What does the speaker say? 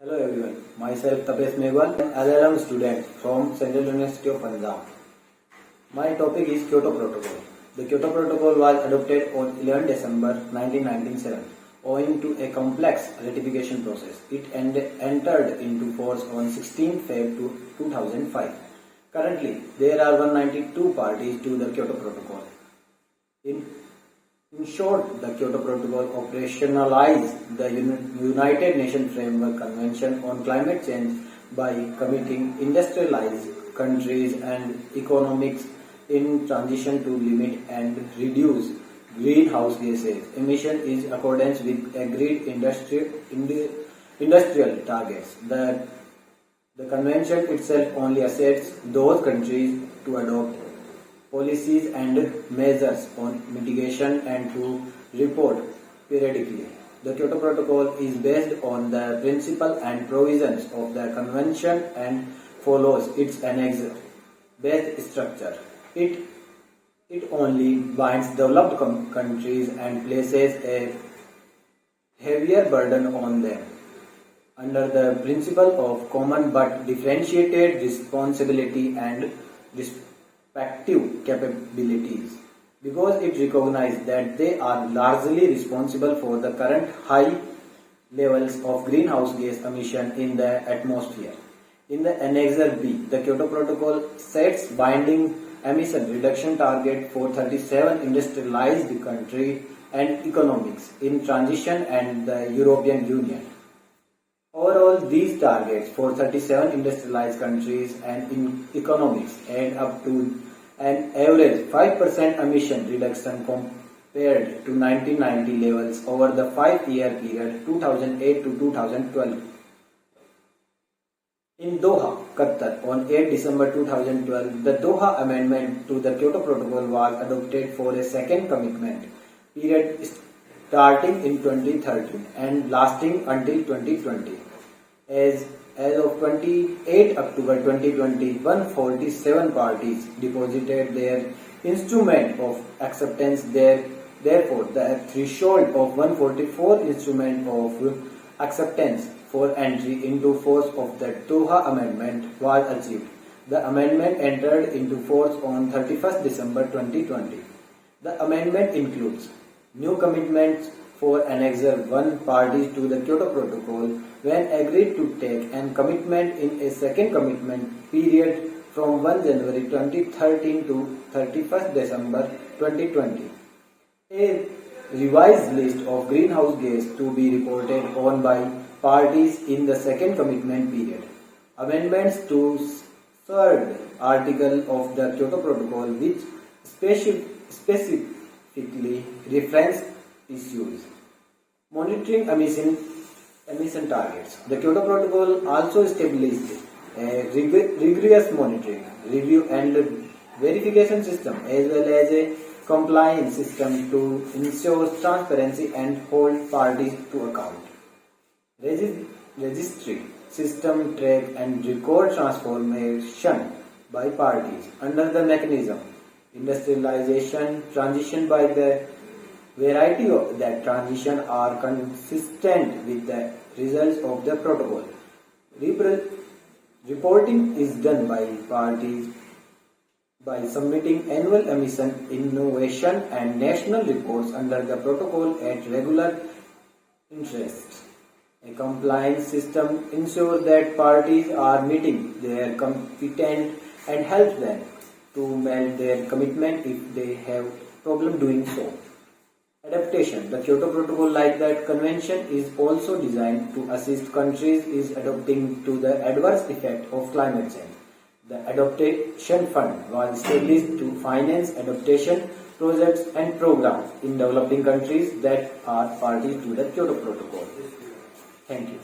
Hello everyone, myself Tapesh Megwal, LLM student from Central University of Punjab. My topic is Kyoto Protocol. The Kyoto Protocol was adopted on 11 December 1997 owing to a complex ratification process. It entered into force on 16 February 2005. Currently, there are 192 parties to the Kyoto Protocol. In short, the Kyoto Protocol operationalized the United Nations Framework Convention on Climate Change by committing industrialized countries and economics in transition to limit and reduce greenhouse gases emission in accordance with agreed industrial targets. The convention itself only asks those countries to adopt policies and measures on mitigation and to report periodically. The Kyoto Protocol is based on the principles and provisions of the convention and follows its annex-based structure. It only binds developed countries and places a heavier burden on them under the principle of common but differentiated responsibility and respective capabilities, because it recognizes that they are largely responsible for the current high levels of greenhouse gas emission in the atmosphere. In the Annexure B, the Kyoto Protocol sets binding emission reduction target for 37 industrialized countries and economics in transition and the European Union. Overall, these targets for 37 industrialized countries and in economics add up to an average 5% emission reduction compared to 1990 levels over the 5-year period 2008 to 2012. In Doha, Qatar, on 8 December 2012, the Doha Amendment to the Kyoto Protocol was adopted for a second commitment period starting in 2013 and lasting until 2020. As of 28 October 2020, 147 parties deposited their instrument of acceptance there. Therefore, the threshold of 144 instrument of acceptance for entry into force of the Doha Amendment was achieved. The amendment entered into force on 31st December 2020. The amendment includes new commitments for Annexure 1 parties to the Kyoto Protocol when agreed to take an commitment in a second commitment period from 1 January 2013 to 31st December 2020. A revised list of greenhouse gas to be reported on by parties in the second commitment period. Amendments to third article of the Kyoto Protocol which specifically reference issues. Monitoring emission targets. The Kyoto Protocol also established a rigorous monitoring, review and verification system as well as a compliance system to ensure transparency and hold parties to account. Registry system track and record transformation by parties under the mechanism. Industrialization transition by the variety of that transition are consistent with the results of the protocol. Reporting is done by parties by submitting annual emission, innovation and national reports under the protocol at regular intervals. A compliance system ensures that parties are meeting their commitment and helps them to meet their commitment if they have problem doing so. Adaptation. The Kyoto Protocol, like that convention, is also designed to assist countries in adapting to the adverse effect of climate change. The Adaptation Fund was established to finance adaptation projects and programs in developing countries that are parties to the Kyoto Protocol. Thank you.